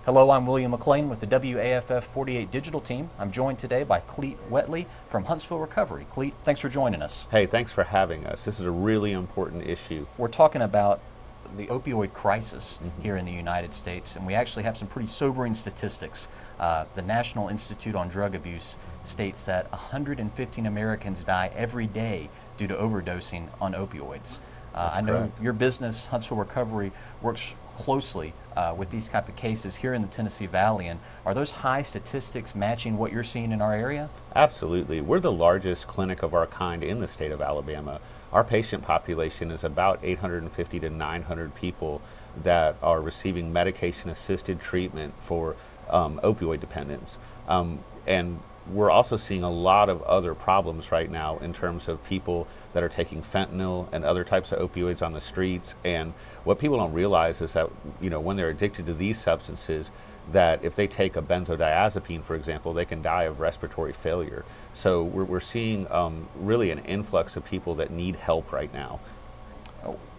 Hello, I'm William McLean with the WAFF 48 Digital Team. I'm joined today by Cleet Wetley from Huntsville Recovery. Cleet, thanks for joining us. Hey, thanks for having us. This is a really important issue. We're talking about the opioid crisis here in the United States, and we actually have some pretty sobering statistics. The National Institute on Drug Abuse states that 115 Americans die every day due to overdosing on opioids. I know correct. your business, Huntsville Recovery, works closely with these type of cases here in the Tennessee Valley, and are those high statistics matching what you're seeing in our area? Absolutely. We're the largest clinic of our kind in the state of Alabama. Our patient population is about 850 to 900 people that are receiving medication-assisted treatment for opioid dependence. And we're also seeing a lot of other problems right now in terms of people that are taking fentanyl and other types of opioids on the streets. And what people don't realize is that, when they're addicted to these substances, that if they take a benzodiazepine, for example, they can die of respiratory failure. So we're seeing really an influx of people that need help right now.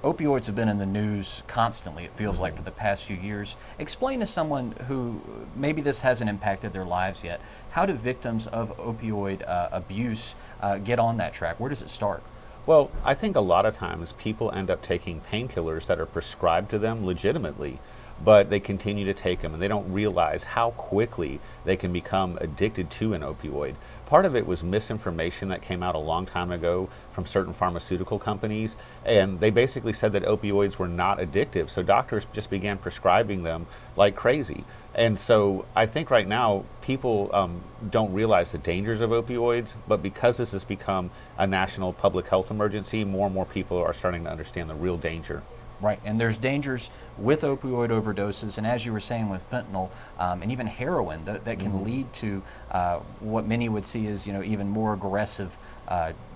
Opioids have been in the news constantly, it feels like, for the past few years. Explain to someone who maybe this hasn't impacted their lives yet, how do victims of opioid abuse get on that track? Where does it start? Well, I think a lot of times people end up taking painkillers that are prescribed to them legitimately, but they continue to take them and they don't realize how quickly they can become addicted to an opioid. Part of it was misinformation that came out a long time ago from certain pharmaceutical companies, and they basically said that opioids were not addictive, so doctors just began prescribing them like crazy. And so I think right now people don't realize the dangers of opioids, but because this has become a national public health emergency, more and more people are starting to understand the real danger. Right, and there's dangers with opioid overdoses, and as you were saying with fentanyl and even heroin, that can lead to what many would see as even more aggressive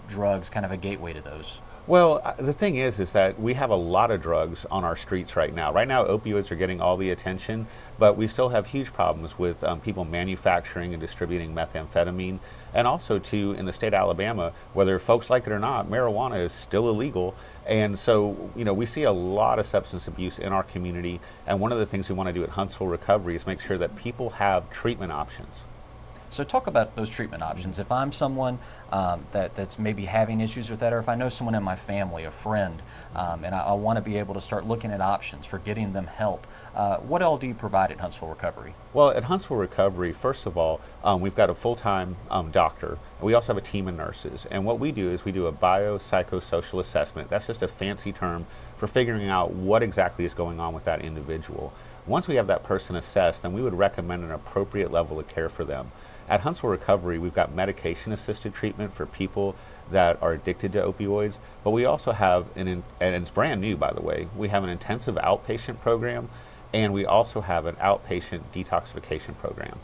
drugs, kind of a gateway to those. Well, the thing is that we have a lot of drugs on our streets right now. Right now, opioids are getting all the attention, but we still have huge problems with people manufacturing and distributing methamphetamine. And also, too, in the state of Alabama, whether folks like it or not, marijuana is still illegal. And so, we see a lot of substance abuse in our community. And one of the things we want to do at Huntsville Recovery is make sure that people have treatment options. So talk about those treatment options. If I'm someone that's maybe having issues with that, or if I know someone in my family, a friend, and I want to be able to start looking at options for getting them help, what all do you provide at Huntsville Recovery? Well, at Huntsville Recovery, first of all, we've got a full-time doctor. We also have a team of nurses. And what we do is we do a biopsychosocial assessment. That's just a fancy term for figuring out what exactly is going on with that individual. Once we have that person assessed, then we would recommend an appropriate level of care for them. At Huntsville Recovery, we've got medication-assisted treatment for people that are addicted to opioids, but we also have, and it's brand new, by the way, we have an intensive outpatient program, and we also have an outpatient detoxification program.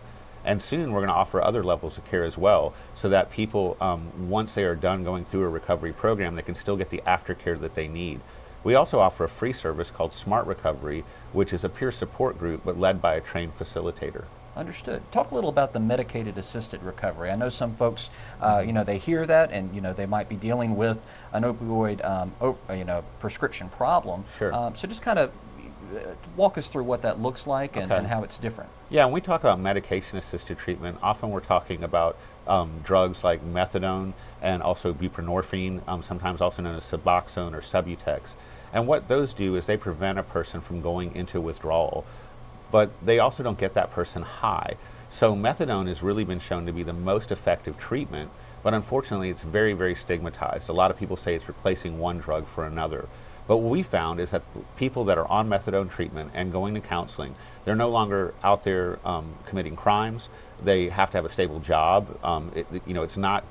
And soon we're going to offer other levels of care as well, so that people, once they are done going through a recovery program, they can still get the aftercare that they need. We also offer a free service called Smart Recovery, which is a peer support group, but led by a trained facilitator. Understood. Talk a little about the medicated assisted recovery. I know some folks, they hear that, and they might be dealing with an opioid, prescription problem. Sure. So just kind of walk us through what that looks like and how it's different. Yeah, when we talk about medication-assisted treatment, often we're talking about drugs like methadone and also buprenorphine, sometimes also known as Suboxone or Subutex. And what those do is they prevent a person from going into withdrawal, but they also don't get that person high. So methadone has really been shown to be the most effective treatment, but unfortunately it's very, very stigmatized. A lot of people say it's replacing one drug for another. But what we found is that people that are on methadone treatment and going to counseling, they're no longer out there committing crimes. They have to have a stable job. It's not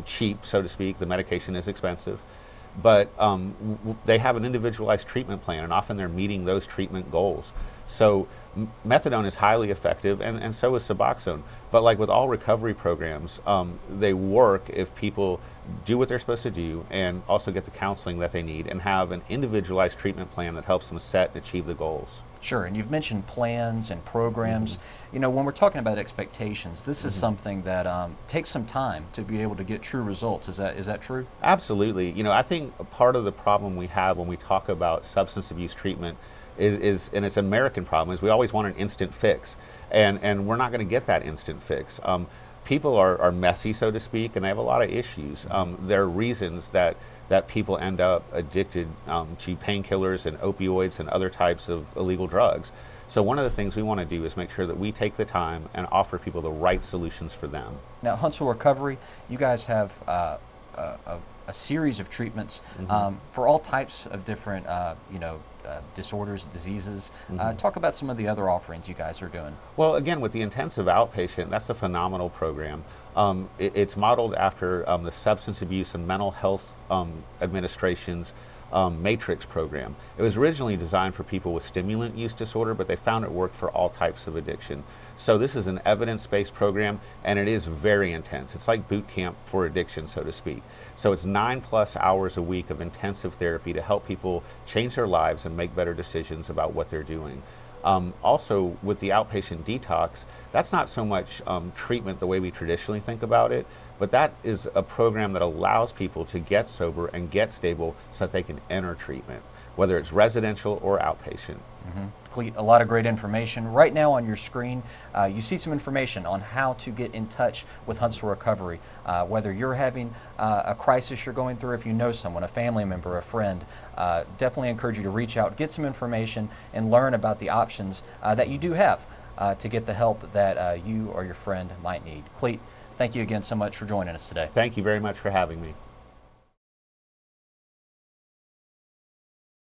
cheap, so to speak. The medication is expensive. But they have an individualized treatment plan, and often they're meeting those treatment goals. So methadone is highly effective, and so is Suboxone. But like with all recovery programs, they work if people do what they're supposed to do and also get the counseling that they need and have an individualized treatment plan that helps them set and achieve the goals. Sure, and you've mentioned plans and programs. When we're talking about expectations, this is something that takes some time to be able to get true results. Is that true? Absolutely. I think part of the problem we have when we talk about substance abuse treatment and it's an American problem, is we always want an instant fix. And we're not going to get that instant fix. People are messy, so to speak, and they have a lot of issues. There are reasons that people end up addicted to painkillers and opioids and other types of illegal drugs. So one of the things we want to do is make sure that we take the time and offer people the right solutions for them. Now, Huntsville Recovery, you guys have a series of treatments for all types of different, disorders, diseases. Talk about some of the other offerings you guys are doing. Well, again, with the intensive outpatient, that's a phenomenal program. It's modeled after the Substance Abuse and Mental Health Administration's Matrix program. It was originally designed for people with stimulant use disorder, but they found it worked for all types of addiction. So this is an evidence-based program, and it is very intense. It's like boot camp for addiction, so to speak. So it's 9+ hours a week of intensive therapy to help people change their lives and make better decisions about what they're doing. Also, with the outpatient detox, that's not so much treatment the way we traditionally think about it, but that is a program that allows people to get sober and get stable so that they can enter treatment, whether it's residential or outpatient. Cleet, a lot of great information. Right now on your screen, you see some information on how to get in touch with Huntsville Recovery. Whether you're having a crisis you're going through, if you know someone, a family member, a friend, definitely encourage you to reach out, get some information, and learn about the options that you do have to get the help that you or your friend might need. Cleet, thank you again so much for joining us today. Thank you very much for having me.